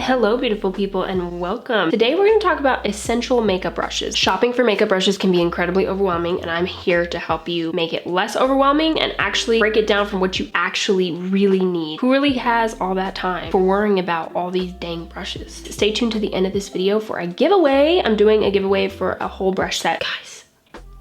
Hello beautiful people and welcome. Today we're going to talk about essential makeup brushes. Shopping for makeup brushes can be incredibly overwhelming and I'm here to help you make it less overwhelming and actually break it down from what you actually really need. Who really has all that time for worrying about all these dang brushes? Stay tuned to the end of this video for a giveaway. I'm doing a giveaway for a whole brush set. Guys,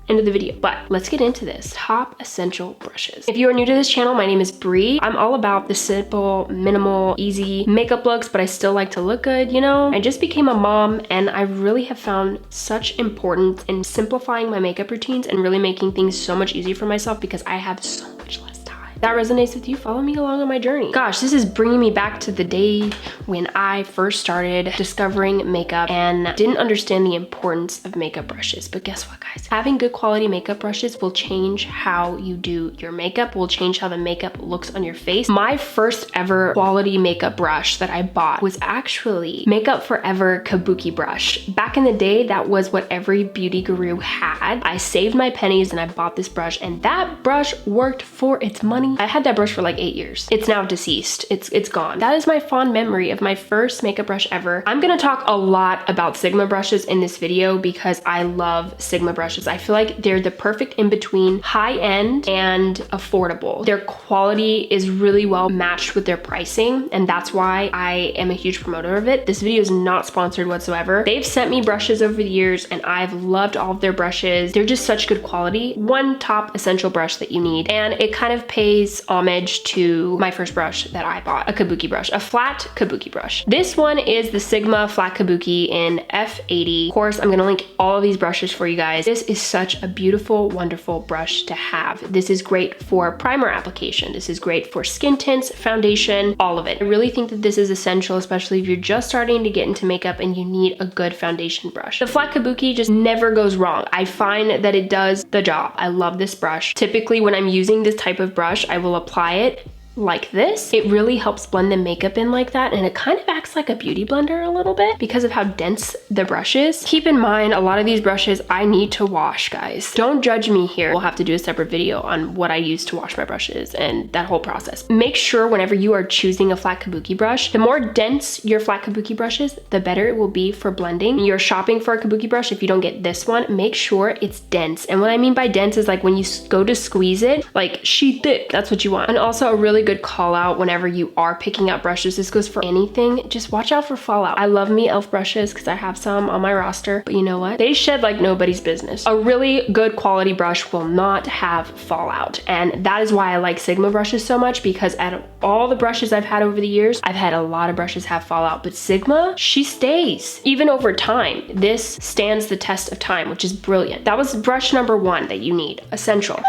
end of the video, but let's get into this. Top essential brushes. If you are new to this channel, my name is Bree. I'm all about the simple, minimal, easy makeup looks, but I still like to look good, you know? I just became a mom and I really have found such importance in simplifying my makeup routines and really making things so much easier for myself because I have so much less time. If that resonates with you, follow me along on my journey. Gosh, this is bringing me back to the day when I first started discovering makeup and didn't understand the importance of makeup brushes. But guess what, guys? Having good quality makeup brushes will change how you do your makeup, will change how the makeup looks on your face. My first ever quality makeup brush that I bought was actually Makeup Forever Kabuki brush. Back in the day, that was what every beauty guru had. I saved my pennies and I bought this brush, and that brush worked for its money. I had that brush for like 8 years. It's now deceased. It's gone. That is my fond memory of my first makeup brush ever. I'm gonna talk a lot about Sigma brushes in this video because I love Sigma brushes. I feel like they're the perfect in between high-end and affordable. Their quality is really well matched with their pricing, and that's why I am a huge promoter of it. This video is not sponsored whatsoever. They've sent me brushes over the years and I've loved all of their brushes. They're just such good quality. One top essential brush that you need, and it kind of pays homage to my first brush that I bought, a kabuki brush, a flat kabuki brush. This one is the Sigma Flat Kabuki in F80. Of course, I'm gonna link all of these brushes for you guys. This is such a beautiful, wonderful brush to have. This is great for primer application. This is great for skin tints, foundation, all of it. I really think that this is essential, especially if you're just starting to get into makeup and you need a good foundation brush. The Flat Kabuki just never goes wrong. I find that it does the job. I love this brush. Typically, when I'm using this type of brush, I will apply it like this. It really helps blend the makeup in like that, and it kind of acts like a beauty blender a little bit because of how dense the brush is. Keep in mind, a lot of these brushes I need to wash, guys. Don't judge me here. We'll have to do a separate video on what I use to wash my brushes and that whole process. Make sure whenever you are choosing a flat kabuki brush, the more dense your flat kabuki brush is, the better it will be for blending. When you're shopping for a kabuki brush, if you don't get this one, make sure it's dense. And what I mean by dense is like when you go to squeeze it, like she thick, that's what you want. And also a really good call out whenever you are picking out brushes, this goes for anything, just watch out for fallout. I love me e.l.f. brushes because I have some on my roster, but you know what? They shed like nobody's business. A really good quality brush will not have fallout, and that is why I like Sigma brushes so much, because out of all the brushes I've had over the years, I've had a lot of brushes have fallout, but Sigma, she stays. Even over time, this stands the test of time, which is brilliant. That was brush number 1 that you need, essential.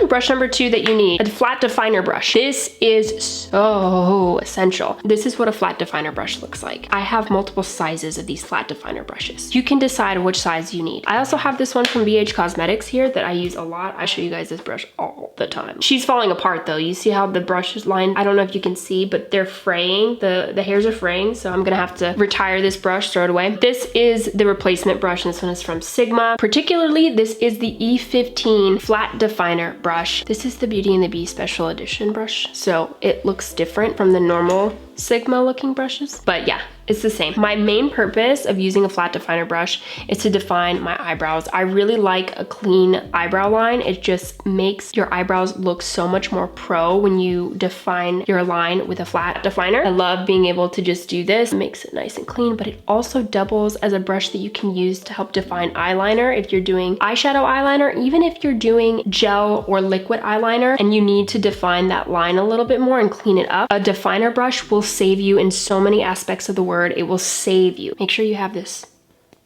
Brush number 2 that you need, a flat definer brush. This is so essential. This is what a flat definer brush looks like. I have multiple sizes of these flat definer brushes. You can decide which size you need. I also have this one from BH Cosmetics here that I use a lot. I show you guys this brush all the time. She's falling apart though. You see how the brush is lined? I don't know if you can see, but they're fraying. The hairs are fraying, so I'm gonna have to retire this brush, throw it away. This is the replacement brush, and this one is from Sigma. Particularly, this is the E15 flat definer brush. This is the Beauty and the Beast special edition brush, so it looks different from the normal Sigma looking brushes, but yeah, it's the same. My main purpose of using a flat definer brush is to define my eyebrows. I really like a clean eyebrow line. It just makes your eyebrows look so much more pro when you define your line with a flat definer. I love being able to just do this. It makes it nice and clean, but it also doubles as a brush that you can use to help define eyeliner if you're doing eyeshadow eyeliner, even if you're doing gel or liquid eyeliner and you need to define that line a little bit more and clean it up. A definer brush will save you in so many aspects of the word. It will save you. Make sure you have this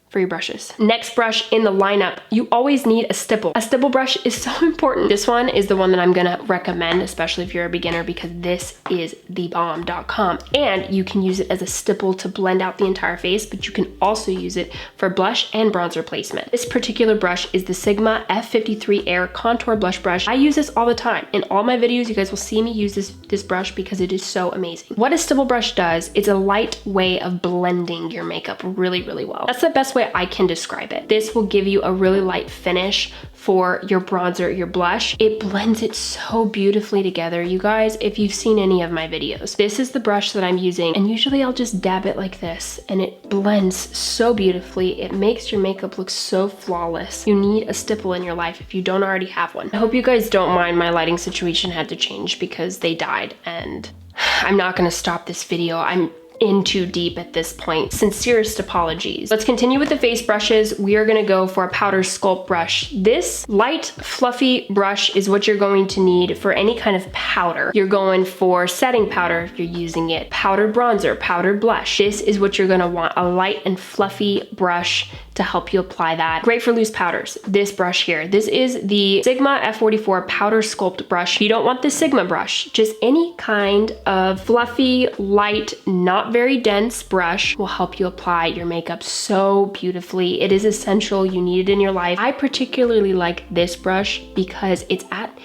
for your brushes. Next brush in the lineup, you always need a stipple. A stipple brush is so important. This one is the one that I'm gonna recommend, especially if you're a beginner, because this is thebomb.com, and you can use it as a stipple to blend out the entire face, but you can also use it for blush and bronzer placement. This particular brush is the Sigma F53 Air Contour Blush Brush. I use this all the time. In all my videos, you guys will see me use this brush because it is so amazing. What a stipple brush does is a light way of blending your makeup really, really well. That's the best way way I can describe it. This will give you a really light finish for your bronzer, your blush. It blends it so beautifully together, you guys, if you've seen any of my videos. This is the brush that I'm using, and usually I'll just dab it like this, and it blends so beautifully. It makes your makeup look so flawless. You need a stipple in your life if you don't already have one. I hope you guys don't mind my lighting situation had to change because they died, and I'm not gonna stop this video. I'm in too deep at this point. Sincerest apologies. Let's continue with the face brushes. We are gonna go for a powder sculpt brush. This light, fluffy brush is what you're going to need for any kind of powder. You're going for setting powder if you're using it, powdered bronzer, powdered blush. This is what you're gonna want, a light and fluffy brush to help you apply that. Great for loose powders. This brush here. This is the Sigma F44 Powder Sculpt Brush. You don't want the Sigma brush, just any kind of fluffy, light, not very dense brush will help you apply your makeup so beautifully. It is essential. You need it in your life. I particularly like this brush because it's at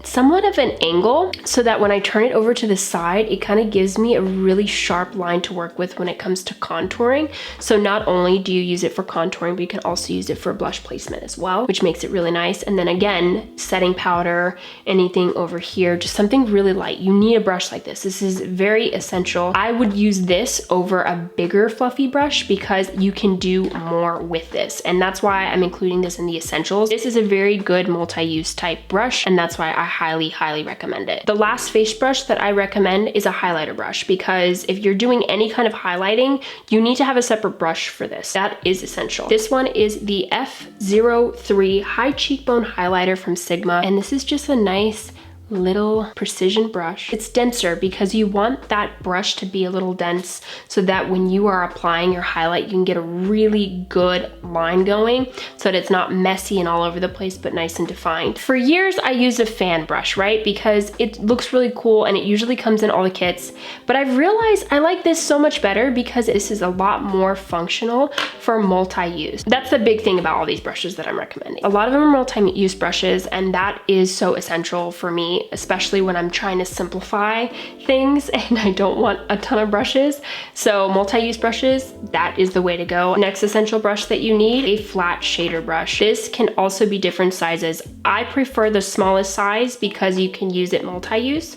somewhat of an angle so that when I turn it over to the side, it kind of gives me a really sharp line to work with when it comes to contouring. So not only do you use it for contouring, but you can also use it for blush placement as well, which makes it really nice. And then again, setting powder, anything over here, just something really light. You need a brush like this. This is very essential. I would use this over a bigger fluffy brush because you can do more with this. And that's why I'm including this in the essentials. This is a very good multi-use type brush, and that's why I highly recommend it. The last face brush that I recommend is a highlighter brush, because if you're doing any kind of highlighting, you need to have a separate brush for this. That is essential. This one is the F03 High Cheekbone Highlighter from Sigma, and this is just a nice little precision brush. It's denser because you want that brush to be a little dense so that when you are applying your highlight, you can get a really good line going so that it's not messy and all over the place, but nice and defined. For years, I used a fan brush, right? Because it looks really cool and it usually comes in all the kits, but I've realized I like this so much better because this is a lot more functional for multi-use. That's the big thing about all these brushes that I'm recommending. A lot of them are multi-use brushes, and that is so essential for me, especially when I'm trying to simplify things and I don't want a ton of brushes. So multi-use brushes, that is the way to go. Next essential brush that you need, a flat shader brush. This can also be different sizes. I prefer the smallest size because you can use it multi-use.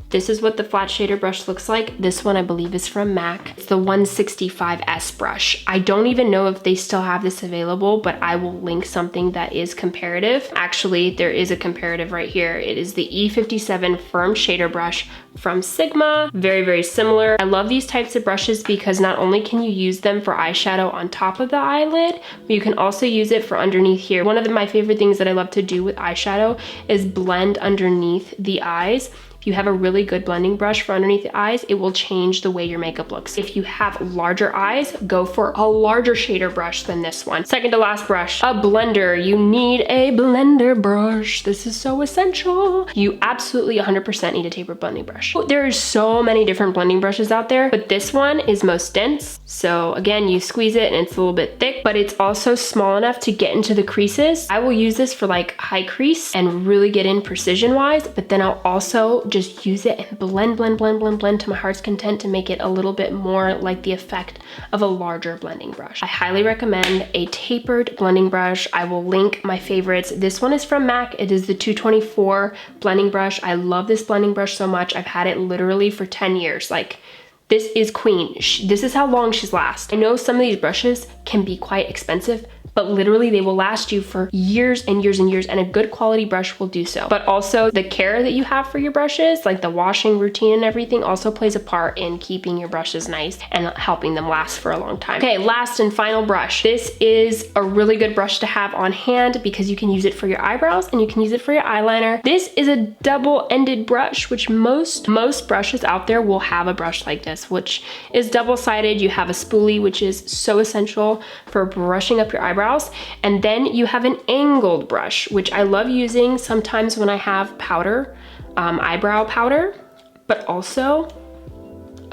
This is what the flat shader brush looks like. This one I believe is from MAC. It's the 165S brush. I don't even know if they still have this available, but I will link something that is comparative. Actually, there is a comparative right here. It is the E57 Firm Shader Brush from Sigma. Very similar. I love these types of brushes because not only can you use them for eyeshadow on top of the eyelid, but you can also use it for underneath here. One of my favorite things that I love to do with eyeshadow is blend underneath the eyes. If you have a really good blending brush for underneath the eyes, it will change the way your makeup looks. If you have larger eyes, go for a larger shader brush than this one. Second to last brush, a blender. You need a blender brush. This is so essential. You absolutely 100% need a tapered blending brush. There are so many different blending brushes out there, but this one is most dense. So again, you squeeze it and it's a little bit thick, but it's also small enough to get into the creases. I will use this for like high crease and really get in precision wise, but then I'll also just use it and blend to my heart's content to make it a little bit more like the effect of a larger blending brush. I highly recommend a tapered blending brush. I will link my favorites. This one is from MAC. It is the 224 blending brush. I love this blending brush so much. I've had it literally for 10 years. Like, this is queen. This is how long she's last. I know some of these brushes can be quite expensive, but literally they will last you for years and years and years, and a good quality brush will do so. But also the care that you have for your brushes, like the washing routine and everything, also plays a part in keeping your brushes nice and helping them last for a long time. Okay, last and final brush. This is a really good brush to have on hand because you can use it for your eyebrows and you can use it for your eyeliner. This is a double-ended brush, which most brushes out there will have a brush like this, which is double-sided. You have a spoolie, which is so essential for brushing up your eyebrows. And then you have an angled brush, which I love using sometimes when I have powder, eyebrow powder, but also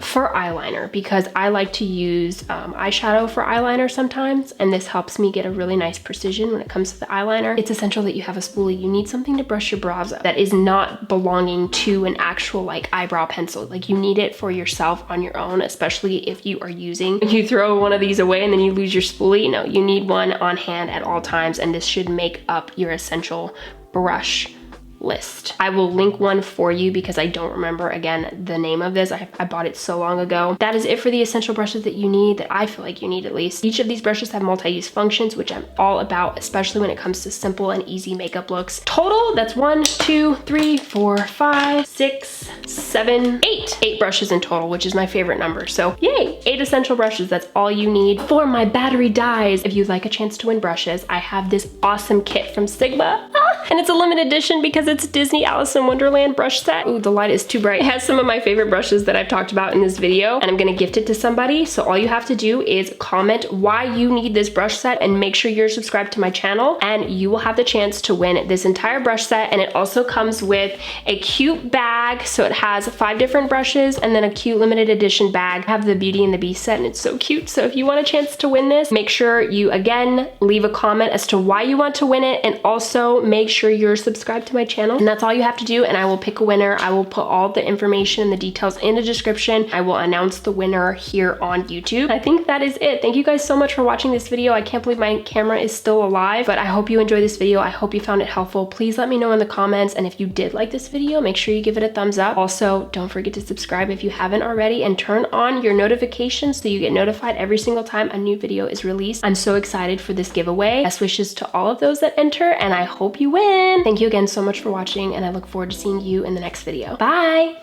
for eyeliner, because I like to use eyeshadow for eyeliner sometimes, and this helps me get a really nice precision when it comes to the eyeliner. It's essential that you have a spoolie. You need something to brush your brows up that is not belonging to an actual like eyebrow pencil. Like, you need it for yourself on your own, especially if you are you throw one of these away and then you lose your spoolie. No, you need one on hand at all times, and this should make up your essential brush list. I will link one for you because I don't remember, again, the name of this. I bought it so long ago. That is it for the essential brushes that you need, that I feel like you need at least. Each of these brushes have multi-use functions, which I'm all about, especially when it comes to simple and easy makeup looks. Total, that's 1, 2, 3, 4, 5, 6, 7, 8. 8 brushes in total, which is my favorite number. So yay, 8 essential brushes. That's all you need. For my battery dies, if you'd like a chance to win brushes, I have this awesome kit from Sigma. And it's a limited edition because it's Disney Alice in Wonderland brush set. Ooh, the light is too bright. It has some of my favorite brushes that I've talked about in this video, and I'm gonna gift it to somebody. So all you have to do is comment why you need this brush set and make sure you're subscribed to my channel, and you will have the chance to win this entire brush set. And it also comes with a cute bag. So it has 5 different brushes and then a cute limited edition bag. I have the Beauty and the Beast set, and it's so cute. So if you want a chance to win this, make sure you, again, leave a comment as to why you want to win it, and also make sure you're subscribed to my channel. And that's all you have to do, and I will pick a winner. I will put all the information and the details in the description. I will announce the winner here on YouTube. I think that is it. Thank you guys so much for watching this video. I can't believe my camera is still alive, but I hope you enjoyed this video. I hope you found it helpful. Please let me know in the comments, and if you did like this video, make sure you give it a thumbs up. Also, don't forget to subscribe if you haven't already, and turn on your notifications so you get notified every single time a new video is released. I'm so excited for this giveaway. Best wishes to all of those that enter, and I hope you win. Thank you again so much for watching, and I look forward to seeing you in the next video. Bye!